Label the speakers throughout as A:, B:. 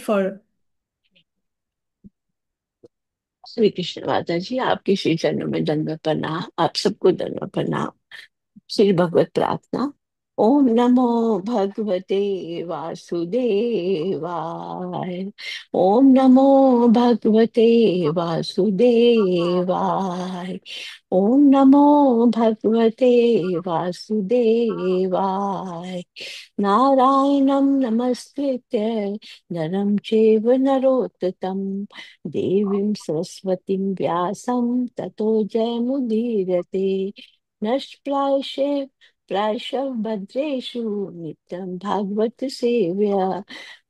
A: for.
B: Shri Krishna माता जी, आपके श्री चरणों में दंडवत प्रणाम। आप सबको दंडवत प्रणाम। श्री भगवत प्रार्थना। ओम नमो भगवते वासुदेवाय। ओम नमो भगवते वासुदेवाय। ओम नमो भगवते वासुदेवाय। नारायणं नमस्कृत्य नरं चैव नरोत्तमं देवीं सरस्वतीं व्यासं ततो जयमुदीरते। नष्प्रायशे प्रायशः भद्रेषु नित्यं भागवत सेव्या।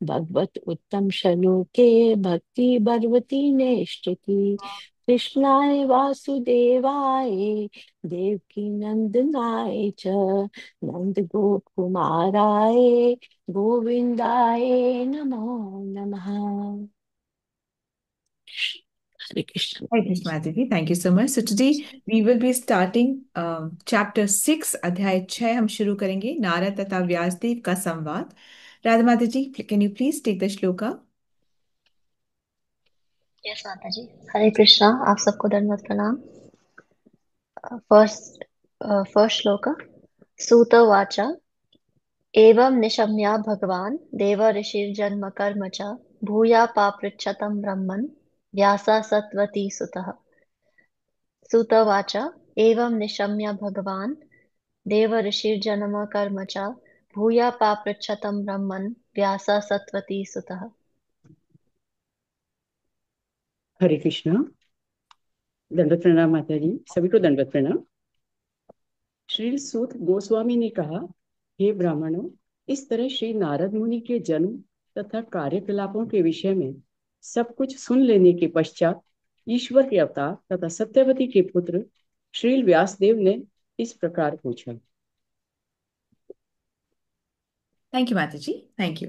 B: भगवत उत्तम श्लोके भक्ति बर्वति नेष्टकी। कृष्णाय वासुदेवाय देवकी नंदनाय च नंद गोकुमाराय गोविंदाय नमो नमः। हरे Krishna.
A: Hi, Krishna Devi. Thank you so much. So today we will be starting chapter 6, अध्याय 6 हम शुरू करेंगे, नारद तथा व्यासदेव का संवाद। राधा माता जी, can you please take the shloka?
C: Yes माता जी। हरे कृष्णा। आप सबको दंडवत प्रणाम। फर्स्ट फर्स्ट श्लोक। सूत उवाच एवं निशम्य भगवान् देव ऋषिर्जन्म कर्म च भूया पापृच्छतं ब्रह्मन् व्यासा सत्वती सुतः। सूत उवाच एवं निशम्य भगवान् देव ऋषिर्जन्म कर्म च भूया पापृच्छतं ब्रह्मन् व्यासा सत्वती सुतः।
D: हरे कृष्णा। दंडवत प्रणाम माता जी, सभी को दंडवत प्रणाम। श्री सूत गोस्वामी ने कहा, हे ब्राह्मणों, इस तरह श्री नारद मुनि के जन्म तथा कार्यकलापों के विषय में सब कुछ सुन लेने के पश्चात ईश्वर के अवतार तथा सत्यवती के पुत्र श्री व्यासदेव ने इस प्रकार पूछा।
A: थैंक यू माता जी, थैंक यू।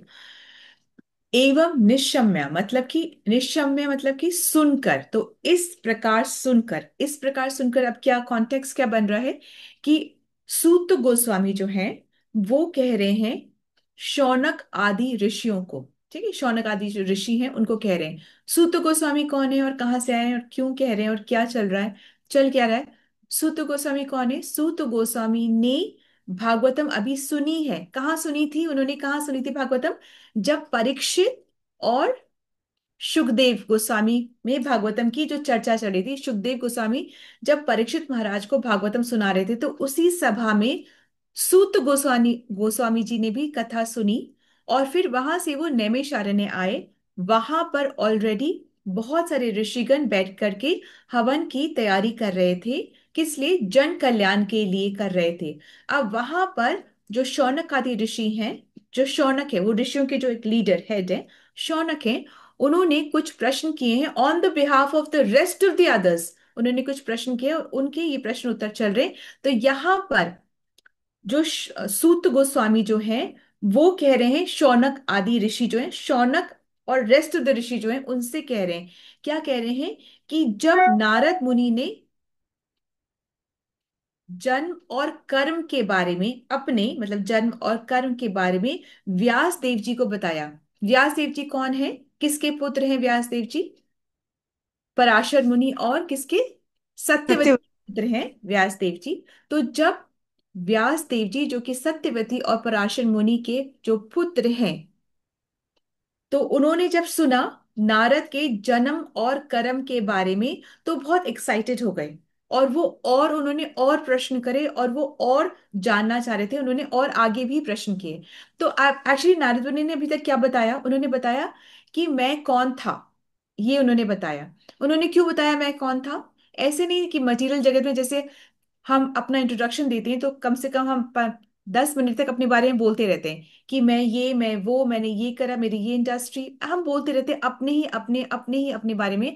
A: एवं निशम्य मतलब कि, निशम्य मतलब कि सुनकर, तो इस प्रकार सुनकर, इस प्रकार सुनकर, अब क्या कॉन्टेक्स्ट क्या बन रहा है कि सूत गोस्वामी जो हैं वो कह रहे हैं शौनक आदि ऋषियों को, ठीक है, शौनक आदि जो ऋषि हैं उनको कह रहे हैं। सूत गोस्वामी कौन है और कहाँ से आए हैं और क्यों कह रहे हैं और क्या चल रहा है, चल क्या रहा है। सूत गोस्वामी कौन है? सूत गोस्वामी ने भागवतम अभी सुनी है। कहाँ सुनी थी उन्होंने, कहाँ सुनी थी भागवतम? जब परीक्षित और सुखदेव गोस्वामी में भागवतम की जो चर्चा चल रही थी, सुखदेव गोस्वामी जब परीक्षित महाराज को भागवतम सुना रहे थे, तो उसी सभा में सूत गोस्वामी गोस्वामी जी ने भी कथा सुनी। और फिर वहां से वो नैमिषारण्य आए। वहां पर ऑलरेडी बहुत सारे ऋषिगण बैठ करके हवन की तैयारी कर रहे थे। किस लिए? जन कल्याण के लिए कर रहे थे। अब वहां पर जो शौनक आदि ऋषि हैं, जो शौनक है वो ऋषियों के जो एक लीडर हेड है, शौनक है, उन्होंने कुछ प्रश्न किए हैं on the behalf of the rest of the others. उन्होंने कुछ प्रश्न किए और उनके ये प्रश्न उत्तर चल रहे। तो यहाँ पर जो सूत गोस्वामी जो हैं वो कह रहे हैं, शौनक आदि ऋषि जो हैं, शौनक और रेस्ट ऑफ द ऋषि जो हैं उनसे कह रहे हैं, क्या कह रहे हैं कि जब नारद मुनि ने जन्म और कर्म के बारे में, अपने मतलब जन्म और कर्म के बारे में व्यास देव जी को बताया। व्यास देव जी कौन है, किसके पुत्र हैं व्यास देव जी? पराशर मुनि और किसके? सत्यवती
D: सत्य।
A: के पुत्र हैं व्यास देव जी। तो जब व्यास देव जी जो कि सत्यवती और पराशर मुनि के जो पुत्र हैं, तो उन्होंने जब सुना नारद के जन्म और कर्म के बारे में तो बहुत एक्साइटेड हो गए। और वो, और उन्होंने और प्रश्न करे और वो और जानना चाह रहे थे, उन्होंने और आगे भी प्रश्न किए। तो एक्चुअली नारद मुनि ने अभी तक क्या बताया? उन्होंने बताया कि मैं कौन था, ये उन्होंने बताया। उन्होंने क्यों बताया मैं कौन था? ऐसे नहीं कि मटेरियल जगत में जैसे हम अपना इंट्रोडक्शन देते हैं तो कम से कम हम 10 मिनट तक अपने बारे में बोलते रहते हैं कि मैं ये, मैं वो, मैंने ये करा, मेरी ये इंडस्ट्री, हम बोलते रहते हैं अपने ही अपने बारे में।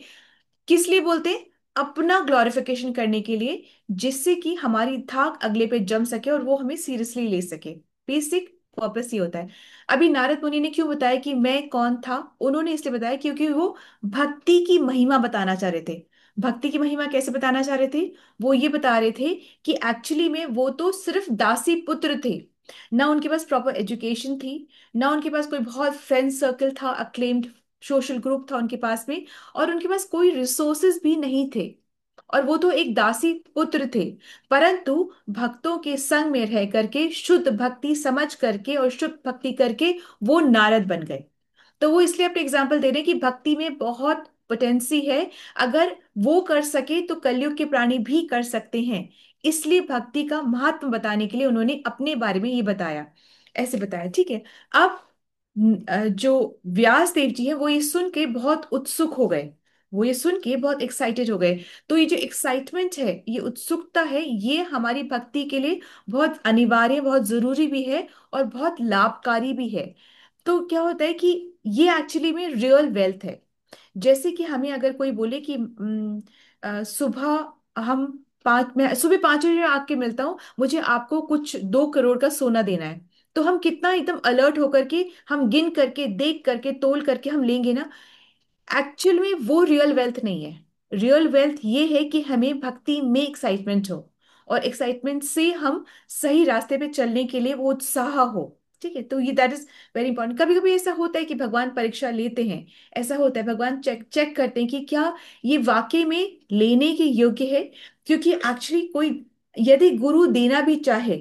A: किस लिए बोलते हैं? अपना ग्लोरिफिकेशन करने के लिए, जिससे कि हमारी धाक अगले पे जम सके और वो हमें सीरियसली ले सके। बेसिक पर्पस ये होता है। अभी नारद मुनि ने क्यों बताया कि मैं कौन था? उन्होंने इसलिए बताया क्योंकि वो भक्ति की महिमा बताना चाह रहे थे। भक्ति की महिमा कैसे बताना चाह रहे थे? वो ये बता रहे थे कि एक्चुअली में वो तो सिर्फ दासी पुत्र थे। ना उनके पास प्रॉपर एजुकेशन थी, ना उनके पास कोई बहुत फ्रेंड सर्कल था, अक्लेम्ड सोशल ग्रुप था उनके पास में, और उनके पास कोई रिसोर्सेज भी नहीं थे, और वो तो एक दासी पुत्र थे। परंतु भक्तों के संग में रह करके, शुद्ध भक्ति समझ करके और शुद्ध भक्ति करके वो नारद बन गए। तो वो इसलिए अपने एग्जाम्पल दे रहे हैं कि भक्ति में बहुत पोटेंसी है, अगर वो कर सके तो कलयुग के प्राणी भी कर सकते हैं। इसलिए भक्ति का महत्व बताने के लिए उन्होंने अपने बारे में ये बताया, ऐसे बताया, ठीक है। अब जो व्यास देव जी है वो ये सुन के बहुत उत्सुक हो गए, वो ये सुन के बहुत एक्साइटेड हो गए। तो ये जो एक्साइटमेंट है, ये उत्सुकता है, ये हमारी भक्ति के लिए बहुत अनिवार्य, बहुत जरूरी भी है और बहुत लाभकारी भी है। तो क्या होता है कि ये एक्चुअली में रियल वेल्थ है। जैसे कि हमें अगर कोई बोले कि सुबह हम मैं सुबह 5 बजे आके मिलता हूँ, मुझे आपको कुछ 2 करोड़ का सोना देना है, तो हम कितना एकदम अलर्ट होकर के, हम गिन करके, देख करके, तोल करके हम लेंगे ना। एक्चुअल में वो रियल वेल्थ नहीं है। रियल वेल्थ ये है कि हमें भक्ति में एक्साइटमेंट हो, और एक्साइटमेंट से हम सही रास्ते पे चलने के लिए वो उत्साह हो। ठीक है, तो ये दैट इज वेरी इंपॉर्टेंट। कभी कभी ऐसा होता है कि भगवान परीक्षा लेते हैं, ऐसा होता है भगवान चेक चेक करते हैं कि क्या ये वाकई में लेने के योग्य है। क्योंकि एक्चुअली कोई यदि गुरु देना भी चाहे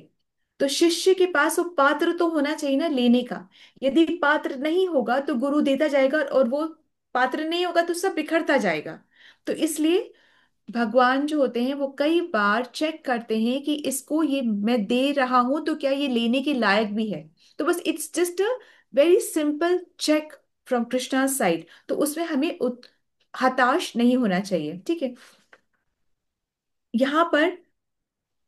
A: तो शिष्य के पास वो पात्र तो होना चाहिए ना लेने का। यदि पात्र नहीं होगा तो गुरु देता जाएगा, और वो पात्र नहीं होगा तो सब बिखरता जाएगा। तो इसलिए भगवान जो होते हैं वो कई बार चेक करते हैं कि इसको ये मैं दे रहा हूं तो क्या ये लेने के लायक भी है। तो बस it's just a very simple check from Krishna side, तो उसमें हमें हताश नहीं होना चाहिए, ठीक है। यहाँ पर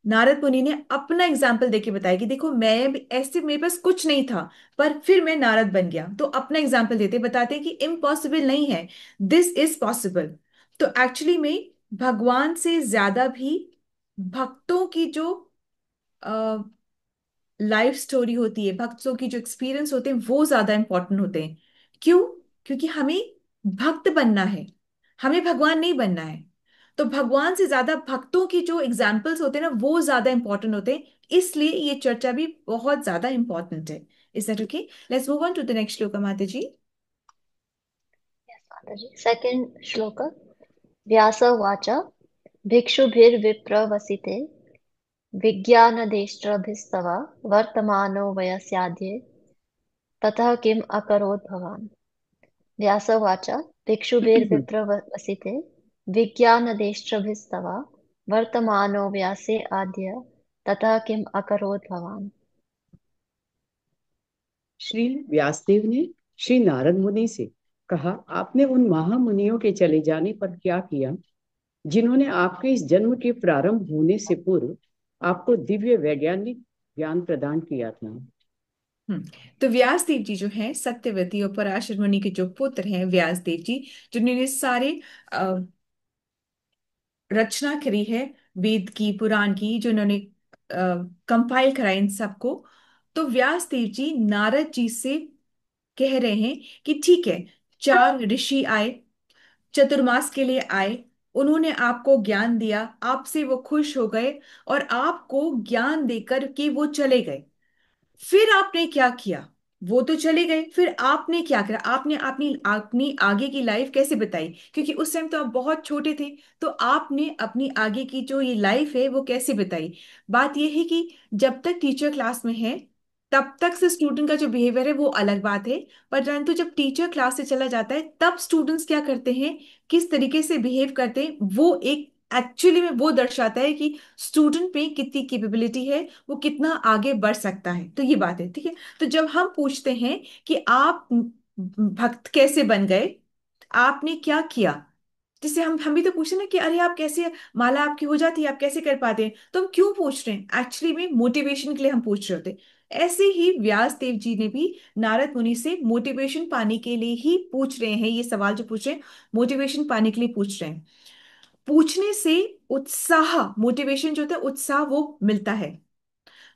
A: नारद मुनि ने अपना एग्जाम्पल देके बताया कि देखो मैं ऐसे, मेरे पास कुछ नहीं था पर फिर मैं नारद बन गया। तो अपना एग्जाम्पल देते बताते हैं कि इम्पॉसिबल नहीं है, दिस इज पॉसिबल। तो एक्चुअली में भगवान से ज्यादा भी भक्तों की जो लाइफ स्टोरी होती है, भक्तों की जो एक्सपीरियंस होते हैं वो ज्यादा इंपॉर्टेंट होते हैं। क्यों? क्योंकि हमें भक्त बनना है, हमें भगवान नहीं बनना है। तो भगवान से ज्यादा भक्तों की जो एग्जाम्पल्स होते हैं ना वो ज्यादा इंपॉर्टेंट होते हैं, इसलिए ये चर्चा भी बहुत ज्यादा इंपॉर्टेंट है। Is that okay? Let's move on to the next shloka Mata ji.
C: माताजी सेकंड श्लोक व्यास उवाच भिक्षुभिर्विप्रवसिते विज्ञानदेष्ट्रभिस्तव वर्तमानो वयस्याद्ये ततः किम अकरोत् भवान्। व्यास उवाच भिक्षुभिर्विप्रवसिते विज्ञानदेष्ट्रभिस्तव वर्तमानो व्यासे आद्य ततः किम अकरोत् भवान्।
D: श्री व्यासदेव ने श्री नारद मुनि से कहा, आपने उन महामुनियों के चले जाने पर क्या किया जिन्होंने आपके इस जन्म के प्रारंभ होने से पूर्व आपको दिव्य वैज्ञानिक ज्ञान प्रदान किया था।
A: हम्म तो व्यास देव जी जो हैं सत्यवती और पराशर मुनि के जो पुत्र हैं व्यास देव जी, जिन्होंने सारे रचना करी है, वेद की, पुराण की, जो इन्होंने कंपाइल करा इन सबको। तो व्यास देव जी नारद जी से कह रहे हैं कि ठीक है, 4 ऋषि आए, चतुर्मास के लिए आए, उन्होंने आपको ज्ञान दिया, आपसे वो खुश हो गए और आपको ज्ञान देकर के वो चले गए। फिर आपने क्या किया? वो तो चले गए, फिर आपने क्या करा? आपने अपनी अपनी आगे की लाइफ कैसे बताई? क्योंकि उस टाइम तो आप बहुत छोटे थे। तो आपने अपनी आगे की जो ये लाइफ है वो कैसे बताई? बात ये है कि जब तक टीचर क्लास में है तब तक से स्टूडेंट का जो बिहेवियर है वो अलग बात है। परंतु जब टीचर क्लास से चला जाता है तब स्टूडेंट्स क्या करते हैं, किस तरीके से बिहेव करते हैं, वो एक एक्चुअली में वो दर्शाता है कि स्टूडेंट पे कितनी कैपेबिलिटी है, वो कितना आगे बढ़ सकता है। तो ये बात है, ठीक है। तो जब हम पूछते हैं कि आप भक्त कैसे बन गए, आपने क्या किया, जैसे हम भी तो पूछते हैं ना कि अरे आप कैसे, माला आपकी हो जाती है, आप कैसे कर पाते हैं, तो हम क्यों पूछ रहे हैं? एक्चुअली में मोटिवेशन के लिए हम पूछ रहे होते। ऐसे ही व्यास देव जी ने भी नारद मुनि से मोटिवेशन पाने के लिए ही पूछ रहे हैं, ये सवाल जो पूछ रहे हैं मोटिवेशन पाने के लिए पूछ रहे हैं। पूछने से उत्साह, मोटिवेशन जो होता है उत्साह, वो मिलता है।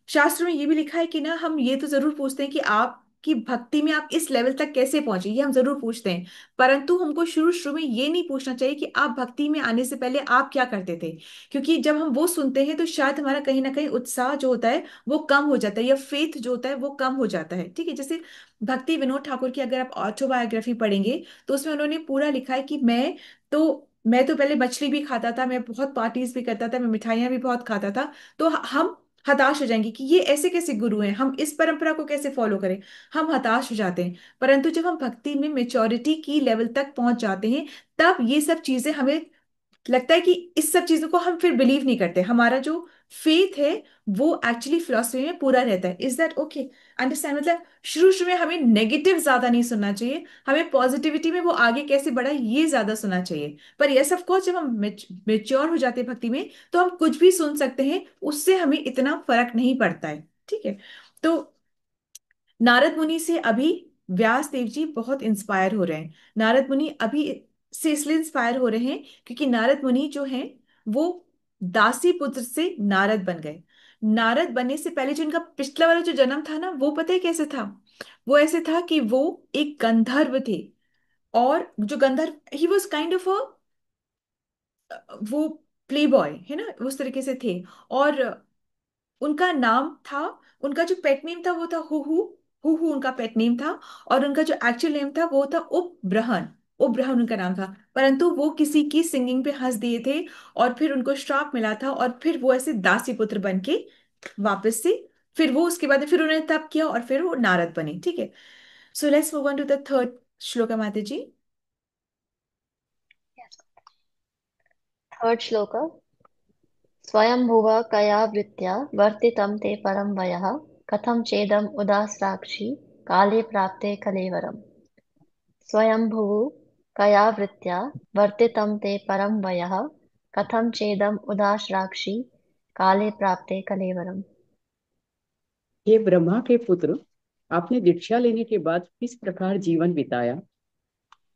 A: शास्त्र में ये भी लिखा है कि ना हम ये तो जरूर पूछते हैं कि आप कि भक्ति में आप इस लेवल तक कैसे पहुंचे, ये हम जरूर पूछते हैं। परंतु हमको शुरू शुरू में ये नहीं पूछना चाहिए कि आप भक्ति में आने से पहले आप क्या करते थे। क्योंकि जब हम वो सुनते हैं तो शायद हमारा कहीं ना कहीं उत्साह जो होता है वो कम हो जाता है, या फेथ जो होता है वो कम हो जाता है। ठीक है, जैसे भक्ति विनोद ठाकुर की अगर आप ऑटोबायोग्राफी पढ़ेंगे तो उसमें उन्होंने पूरा लिखा है कि मैं तो पहले मछली भी खाता था, मैं बहुत पार्टीज भी करता था, मैं मिठाइयाँ भी बहुत खाता था। तो हम हताश हो जाएंगे कि ये ऐसे कैसे गुरु हैं, हम इस परंपरा को कैसे फॉलो करें। हम हताश हो जाते हैं। परंतु जब हम भक्ति में मेच्योरिटी की लेवल तक पहुंच जाते हैं, तब ये सब चीजें हमें लगता है कि इस सब चीजों को हम फिर बिलीव नहीं करते। हमारा जो फेथ है वो एक्चुअली फिलोसफी में पूरा रहता है। Is that okay? अंडरस्टैंड? मतलब शुरू शुरू में हमें नेगेटिव ज्यादा नहीं सुनना चाहिए, हमें पॉजिटिविटी में वो आगे कैसे बढ़ा ये ज्यादा सुनना चाहिए। पर यस ऑफ कोर्स, जब हम मेच्योर हो जाते हैं भक्ति में तो हम कुछ भी सुन सकते हैं, उससे हमें इतना फर्क नहीं पड़ता है। ठीक है। तो नारद मुनि से अभी व्यास देव जी बहुत इंस्पायर हो रहे हैं। नारद मुनि अभी से इसलिए इंस्पायर हो रहे हैं क्योंकि नारद मुनि जो हैं वो दासी पुत्र से नारद बन गए। नारद बनने से पहले जो इनका पिछला वाला जो जन्म था ना, वो पता है कैसे था? वो ऐसे था कि वो एक गंधर्व थे। और जो गंधर्व, ही वॉज काइंड ऑफ वो प्ले बॉय है ना, उस तरीके से थे। और उनका नाम था, उनका जो पेट नेम था वो था हुहू। हुहू उनका पेट नेम था। और उनका जो एक्चुअल नेम था वो था उपब्रहन। उपब्रहन उनका नाम था। परंतु वो किसी की सिंगिंग पे हंस दिए थे और फिर उनको श्राप मिला था, और फिर वो ऐसे दासी पुत्र बन के वापस से, फिर वो उसके बाद फिर उन्होंने तप किया और फिर वो नारद बने। ठीक है। So let's move on to the third shloka Mata ji.
C: Third श्लोक। स्वयंभुव कयावृत्या वर्तितं ते परं वयः कथं चेदम् उदास्राक्षि काले प्राप्ते कलेवरम्। स्वयंभुव कयावृत्या वर्तितं ते परं वयः कथं चेदम् उदास्राक्षि काले प्राप्ते कलेवरम्।
D: हे ब्रह्मा के पुत्र, आपने दीक्षा लेने के बाद किस प्रकार जीवन बिताया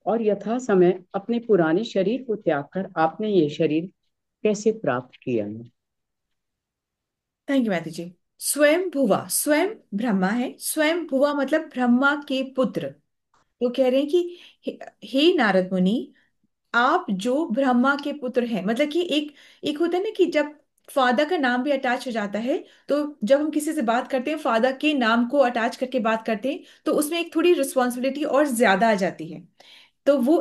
D: और यथा समय अपने पुराने शरीर को त्याग कर आपने ये शरीर कैसे प्राप्त किया?
A: थैंक यू माता जी। स्वयं भुवा, स्वयं ब्रह्मा है, स्वयं भुवा मतलब ब्रह्मा के पुत्र। वो कह रहे हैं कि हे नारद मुनि, आप जो ब्रह्मा के पुत्र हैं, मतलब कि एक एक होता है ना कि जब फादर का नाम भी अटैच हो जाता है, तो जब हम किसी से बात करते हैं फादर के नाम को अटैच करके बात करते हैं तो उसमें एक थोड़ी रिस्पॉन्सिबिलिटी और ज्यादा आ जाती है। तो वो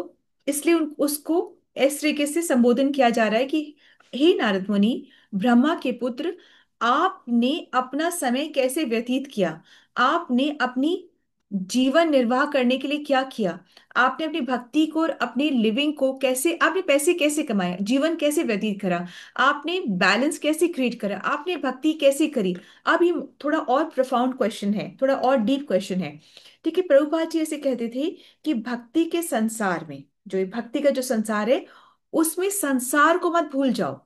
A: इसलिए उसको इस तरीके से संबोधन किया जा रहा है कि हे नारद मुनि, ब्रह्मा के पुत्र, आपने अपना समय कैसे व्यतीत किया, आपने अपनी जीवन निर्वाह करने के लिए क्या किया, आपने अपनी भक्ति को और अपनी लिविंग को कैसे, आपने पैसे कैसे कमाए, जीवन कैसे व्यतीत करा, आपने बैलेंस कैसे क्रिएट करा, आपने भक्ति कैसे करी। अब ये थोड़ा और प्रोफाउंड क्वेश्चन है, थोड़ा और डीप क्वेश्चन है। ठीक है, प्रभुपाद जी ऐसे कहते थे कि भक्ति के संसार में, जो ये भक्ति का जो संसार है उसमें संसार को मत भूल जाओ।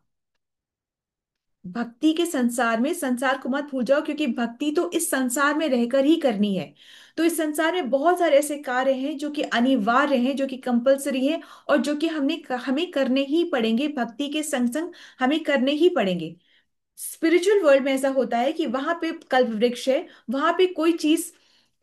A: भक्ति के संसार में संसार को मत भूल जाओ, क्योंकि भक्ति तो इस संसार में रहकर ही करनी है। तो इस संसार में बहुत सारे ऐसे कार्य हैं जो कि अनिवार्य हैं, जो कि कंपलसरी हैं, और जो कि हमें करने ही पड़ेंगे, भक्ति के संग संग हमें करने ही पड़ेंगे। स्पिरिचुअल वर्ल्ड में ऐसा होता है कि वहां पे कल्प वृक्ष है, वहां पे कोई चीज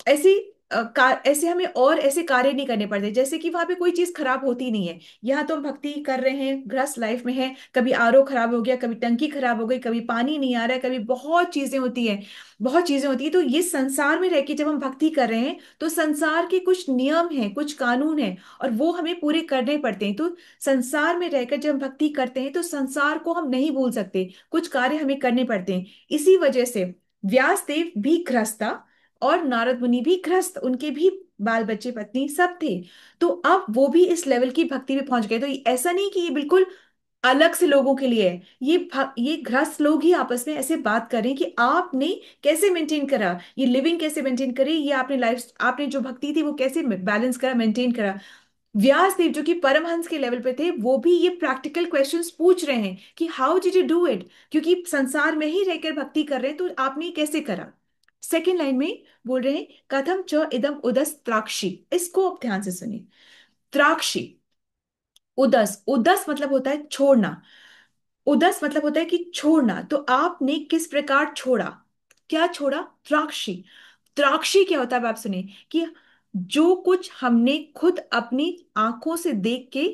A: ऐसी ऐसे हमें और ऐसे कार्य नहीं करने पड़ते, जैसे कि वहां पे कोई चीज खराब होती नहीं है। यहाँ तो हम भक्ति कर रहे हैं, गृहस्थ लाइफ में है, कभी आरओ खराब हो गया, कभी टंकी खराब हो गई, कभी पानी नहीं आ रहा है, कभी बहुत चीजें होती है, बहुत चीजें होती है। तो ये संसार में रह के जब हम भक्ति कर रहे हैं तो संसार के कुछ नियम हैं, कुछ कानून हैं, और वो हमें पूरे करने पड़ते हैं। तो संसार में रहकर जब हम भक्ति करते हैं तो संसार को हम नहीं भूल सकते, कुछ कार्य हमें करने पड़ते हैं। इसी वजह से व्यास देव भी गृहस्थ था और नारद मुनि भी गृहस्थ, उनके भी बाल बच्चे पत्नी सब थे। तो अब वो भी इस लेवल की भक्ति में पहुंच गए। तो ऐसा नहीं कि ये बिल्कुल अलग से लोगों के लिए है, ये गृहस्थ लोग ही आपस में ऐसे बात करें कि आपने कैसे मेंटेन करा, ये लिविंग कैसे मेंटेन करी, ये आपने लाइफ, आपने जो भक्ति थी वो कैसे बैलेंस करा, मेंटेन करा। व्यास देव जो कि परमहंस के लेवल पे थे, वो भी ये प्रैक्टिकल क्वेश्चंस पूछ रहे हैं कि how did you do it, क्योंकि संसार में ही रहकर भक्ति कर रहे हैं, तो आपने ये कैसे करा। सेकेंड लाइन में बोल रहे हैं कथम च इदम उदस त्राक्षी। इसको आप ध्यान से सुनिए। त्राक्षी, उदस, उदस मतलब होता है छोड़ना, उदस मतलब होता है कि छोड़ना। तो आपने किस प्रकार छोड़ा, क्या छोड़ा? त्राक्षी। द्राक्षी क्या होता है अब आप सुनिए, कि जो कुछ हमने खुद अपनी आंखों से देख के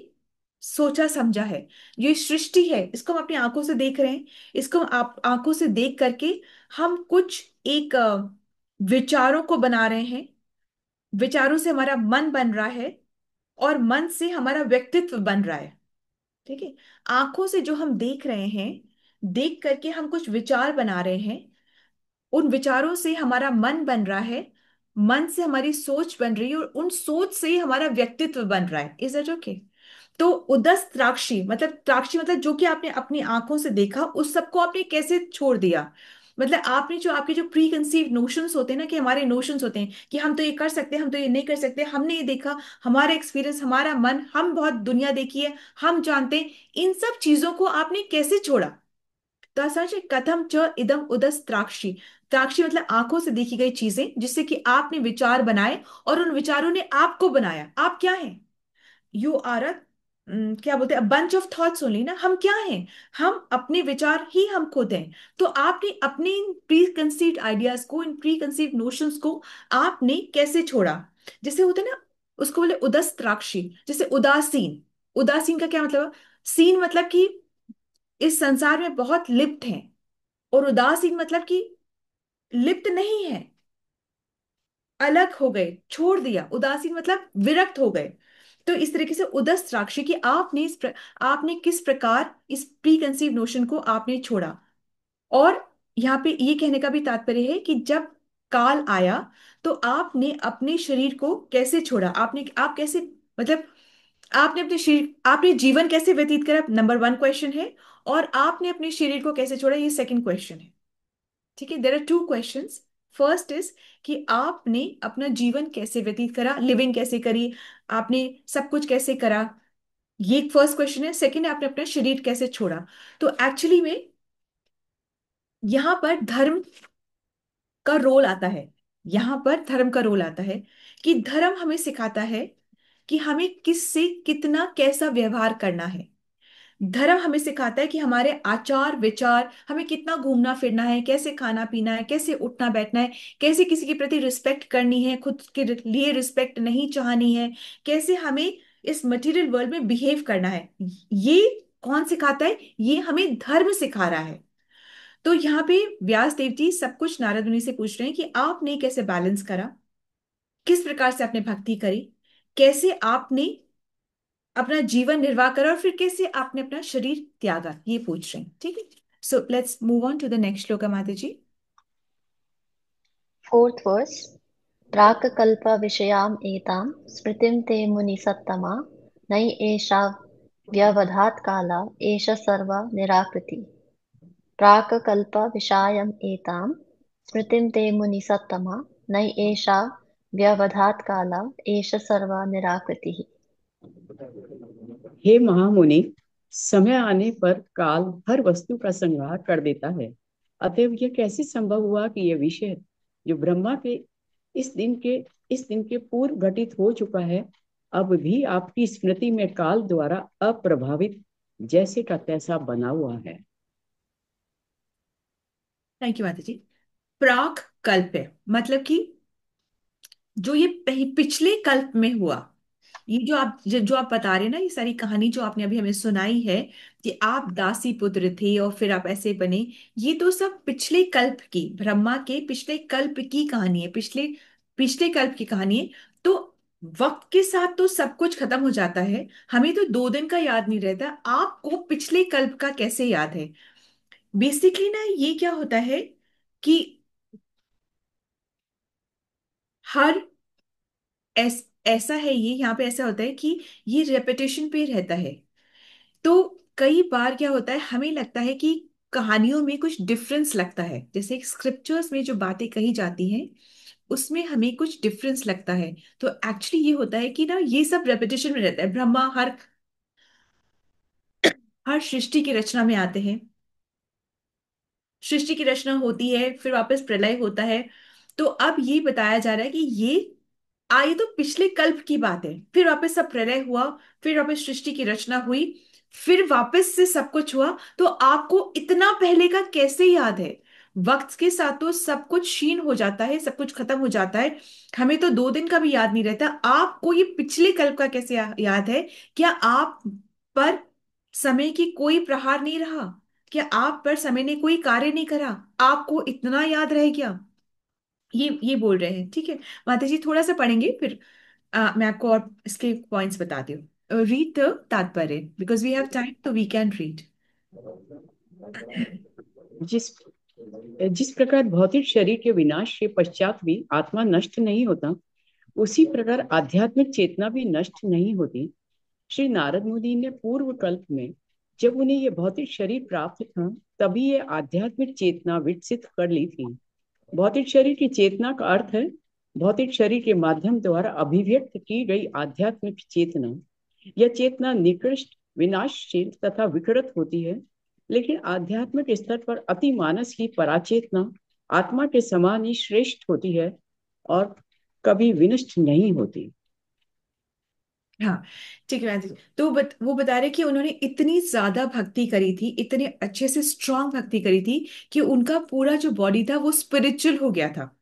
A: सोचा समझा है, ये सृष्टि है, इसको हम अपनी आंखों से देख रहे हैं, इसको हम आप आंखों से देख करके हम कुछ एक विचारों को बना रहे हैं, विचारों से हमारा मन बन रहा है, और मन से हमारा व्यक्तित्व बन रहा है। ठीक है, आंखों से जो हम देख रहे हैं, देख करके हम कुछ विचार बना रहे हैं, उन विचारों से हमारा मन बन रहा है, मन से हमारी सोच बन रही है, और उन सोच से ही हमारा व्यक्तित्व बन रहा है। Is that okay? तो उदस त्राक्षी मतलब जो कि आपने अपनी आंखों से देखा, उस सबको आपने कैसे छोड़ दिया? मतलब आपने जो आपके जो प्री कंसीव नोशंस होते हैं ना, कि हमारे नोशंस होते हैं कि हम तो ये कर सकते हैं, हम तो ये नहीं कर सकते, हमने ये देखा, हमारा एक्सपीरियंस, हमारा मन, हम बहुत दुनिया देखी है, हम जानते हैं, इन सब चीजों को आपने कैसे छोड़ा? तो असच कथम च इदम उदस त्राक्षी। त्राक्षी मतलब आंखों से देखी गई चीजें, जिससे कि आपने विचार बनाए, और उन विचारों ने आपको बनाया। आप क्या हैं? यू आर अ क्या बोलते हैं, बंच ऑफ थॉट्स ओनली ना। हम क्या हैं? हम अपने विचार ही हम खुद हैं। तो आपने अपने इन प्री कंसीव्ड आइडियाज को, इन प्री कंसीव्ड नोशंस को आपने कैसे छोड़ा? जैसे होते हैं ना, उसको बोले उदस त्राक्षी। जैसे उदासीन, उदासीन का क्या मतलब? सीन मतलब कि इस संसार में बहुत लिप्त हैं, और उदासीन मतलब कि लिप्त नहीं है, अलग हो गए, छोड़ दिया। उदासीन मतलब विरक्त हो गए। तो इस तरीके से उदस साक्षी की आपने आपने किस प्रकार इस प्री कंसीव नोशन को आपने छोड़ा। और यहाँ पे ये कहने का भी तात्पर्य है कि जब काल आया, तो आपने अपने शरीर को कैसे छोड़ा? आप कैसे, मतलब आपने अपने शरीर, आपने जीवन कैसे व्यतीत करा, नंबर वन क्वेश्चन है। और आपने अपने शरीर को कैसे छोड़ा, ये सेकंड क्वेश्चन है। ठीक है, there are two questions. First is कि आपने अपना जीवन कैसे व्यतीत करा, लिविंग कैसे करी, आपने सब कुछ कैसे करा, ये फर्स्ट क्वेश्चन है। सेकंड है, आपने अपना शरीर कैसे छोड़ा। तो एक्चुअली में यहां पर धर्म का रोल आता है, यहां पर धर्म का रोल आता है, कि धर्म हमें सिखाता है कि हमें किससे कितना कैसा व्यवहार करना है। धर्म हमें सिखाता है कि हमारे आचार विचार, हमें कितना घूमना फिरना है, कैसे खाना पीना है, कैसे उठना बैठना है, कैसे किसी के प्रति रिस्पेक्ट करनी है, खुद के लिए रिस्पेक्ट नहीं चाहनी है, कैसे हमें इस मटेरियल वर्ल्ड में बिहेव करना है। ये कौन सिखाता है? ये हमें धर्म सिखा रहा है। तो यहाँ पे व्यास देव जी सब कुछ नारद मुनि से पूछ रहे हैं कि आपने कैसे बैलेंस करा, किस प्रकार से आपने भक्ति करी, कैसे आपने अपना जीवन निर्वाह करा, और फिर कैसे आपने अपना शरीर त्यागा, ये पूछ रहे हैं। ठीक है, so let's move on to the next shloka Mata ji.
C: Fourth verse. प्राक्कल्प विषयाम् एतां स्मृतिं ते मुनिसत्तमा नयि एषा व्यवधात् काला एष सर्वा निराकृति। प्राक्कल्प विषायम् एतां स्मृतिं ते मुनिसत्तमा नयि एषा व्यवधात् काला एष सर्वा निराकृतिः।
D: हे महामुनि, समय आने पर काल हर वस्तु का संहार कर देता है। अतएव यह कैसे संभव हुआ कि यह विषय जो ब्रह्मा के इस दिन के इस दिन के पूर्व घटित हो चुका है, अब भी आपकी स्मृति में काल द्वारा अप्रभावित जैसे का तैसा बना हुआ है।
A: थैंक यू माता जी। प्राक कल्प है, मतलब कि जो ये पिछले कल्प में हुआ, ये जो आप बता रहे हैं ना, ये सारी कहानी जो आपने अभी हमें सुनाई है, कि आप दासी पुत्र थे और फिर आप ऐसे बने, ये तो सब पिछले कल्प की, ब्रह्मा के पिछले कल्प की कहानी है, पिछले पिछले कल्प की कहानी है। तो वक्त के साथ तो सब कुछ खत्म हो जाता है, हमें तो 2 दिन का याद नहीं रहता, आपको पिछले कल्प का कैसे याद है? बेसिकली ना, ये क्या होता है कि हर ऐसा है, ये यहाँ पे ऐसा होता है कि ये रेपिटेशन पे रहता है। तो कई बार क्या होता है, हमें लगता है कि कहानियों में कुछ डिफरेंस लगता है, जैसे स्क्रिप्चर्स में जो बातें कही जाती हैं, उसमें हमें कुछ डिफरेंस लगता है। तो एक्चुअली ये होता है कि ना, ये सब रेपिटेशन में रहता है। ब्रह्मा हर सृष्टि की रचना में आते हैं, सृष्टि की रचना होती है, फिर वापस प्रलय होता है। तो अब ये बताया जा रहा है कि ये आए तो पिछले कल्प की बात है, फिर वापस सब प्रलय हुआ, फिर वापस सृष्टि की रचना हुई, फिर वापस से सब कुछ हुआ। तो आपको इतना पहले का कैसे याद है? वक्त के साथ तो सब कुछ क्षीण हो जाता है, सब कुछ खत्म हो जाता है। हमें तो 2 दिन का भी याद नहीं रहता। आपको ये पिछले कल्प का कैसे याद है? क्या आप पर समय की कोई प्रहार नहीं रहा? क्या आप पर समय ने कोई कार्य नहीं करा? आपको इतना याद रह गया? ये बोल रहे हैं, ठीक है। माता जी थोड़ा सा पढ़ेंगे, फिर मैं आपको और इसके पॉइंट्स बताती हूँ। रीड द तात्पर्य, बिकॉज वी हैव टाइम तो वी कैन रीड।
D: जिस जिस प्रकार भौतिक शरीर के विनाश के पश्चात भी आत्मा नष्ट नहीं होता, उसी प्रकार आध्यात्मिक चेतना भी नष्ट नहीं होती। श्री नारद मुनि ने पूर्व कल्प में, जब उन्हें यह भौतिक शरीर प्राप्त था, तभी ये आध्यात्मिक चेतना विकसित कर ली थी। भौतिक शरीर की चेतना का अर्थ है भौतिक शरीर के माध्यम द्वारा अभिव्यक्त की गई आध्यात्मिक चेतना। यह चेतना निकृष्ट, विनाशशील तथा विकृत होती है, लेकिन आध्यात्मिक स्तर पर अति मानस की पराचेतना आत्मा के समान ही श्रेष्ठ होती है और कभी विनष्ट नहीं होती।
A: हाँ, ठीक है मैम जी। तो वो बता रहे कि उन्होंने इतनी ज्यादा भक्ति करी थी, इतने अच्छे से स्ट्रांग भक्ति करी थी कि उनका पूरा जो बॉडी था वो स्पिरिचुअल हो गया था।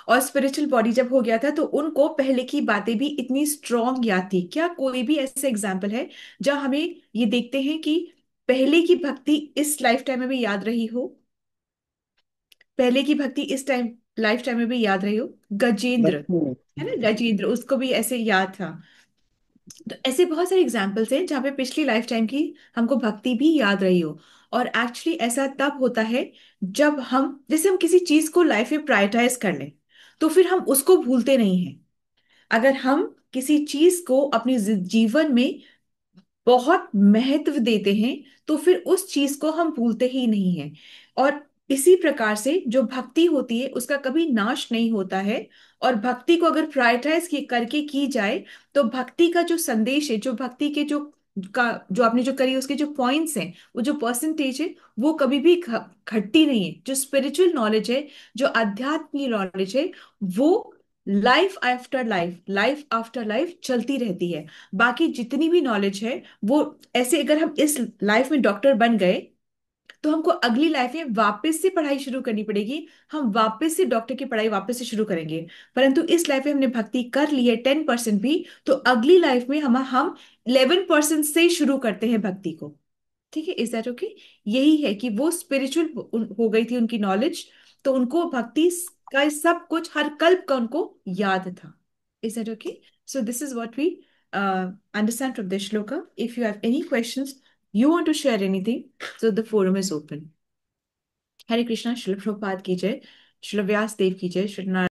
A: और स्पिरिचुअल बॉडी जब हो गया था तो उनको पहले की बातें भी इतनी स्ट्रांग याद थी। क्या कोई भी ऐसे एग्जाम्पल है जहां हमें ये देखते हैं कि पहले की भक्ति इस लाइफ टाइम में भी याद रही हो? पहले की भक्ति इस टाइम लाइफ टाइम में भी याद रही हो? गजेंद्र, है ना, गजेंद्र, उसको भी ऐसे याद था। तो ऐसे बहुत सारे एग्जाम्पल्स हैं जहाँ पे पिछली लाइफ टाइम की हमको भक्ति भी याद रही हो। और एक्चुअली ऐसा तब होता है जब हम, जैसे हम किसी चीज को लाइफ में प्रायोरिटाइज कर लें, तो फिर हम उसको भूलते नहीं हैं। अगर हम किसी चीज को अपने जीवन में बहुत महत्व देते हैं तो फिर उस चीज को हम भूलते ही नहीं हैं। और इसी प्रकार से जो भक्ति होती है उसका कभी नाश नहीं होता है। और भक्ति को अगर प्रायोरिटाइज करके की जाए तो भक्ति का जो संदेश है, जो भक्ति के जो आपने जो करी उसके जो पॉइंट्स हैं, वो जो परसेंटेज है, वो कभी भी घटती नहीं है। जो स्पिरिचुअल नॉलेज है, जो अध्यात्म की नॉलेज है, वो life after life, life after life चलती रहती है। बाकी जितनी भी नॉलेज है वो ऐसे, अगर हम इस लाइफ में डॉक्टर बन गए तो हमको अगली लाइफ में वापस से पढ़ाई शुरू करनी पड़ेगी। हम वापस से डॉक्टर की पढ़ाई वापस से शुरू करेंगे। परंतु इस लाइफ में हमने भक्ति कर ली है 10% भी, तो अगली लाइफ में हम 11% से शुरू करते हैं भक्ति को। ठीक है, इज दैट ओके? यही है कि वो स्पिरिचुअल हो गई थी उनकी नॉलेज, तो उनको भक्ति का सब कुछ हर कल्प का उनको याद था। Is that okay? So this is what we understand from this shloka. If you have any questions, you want to share anything, so the forum is open. हरे कृष्णा। श्रील प्रभुपाद की जय, श्रील व्यास देव की जय, श्री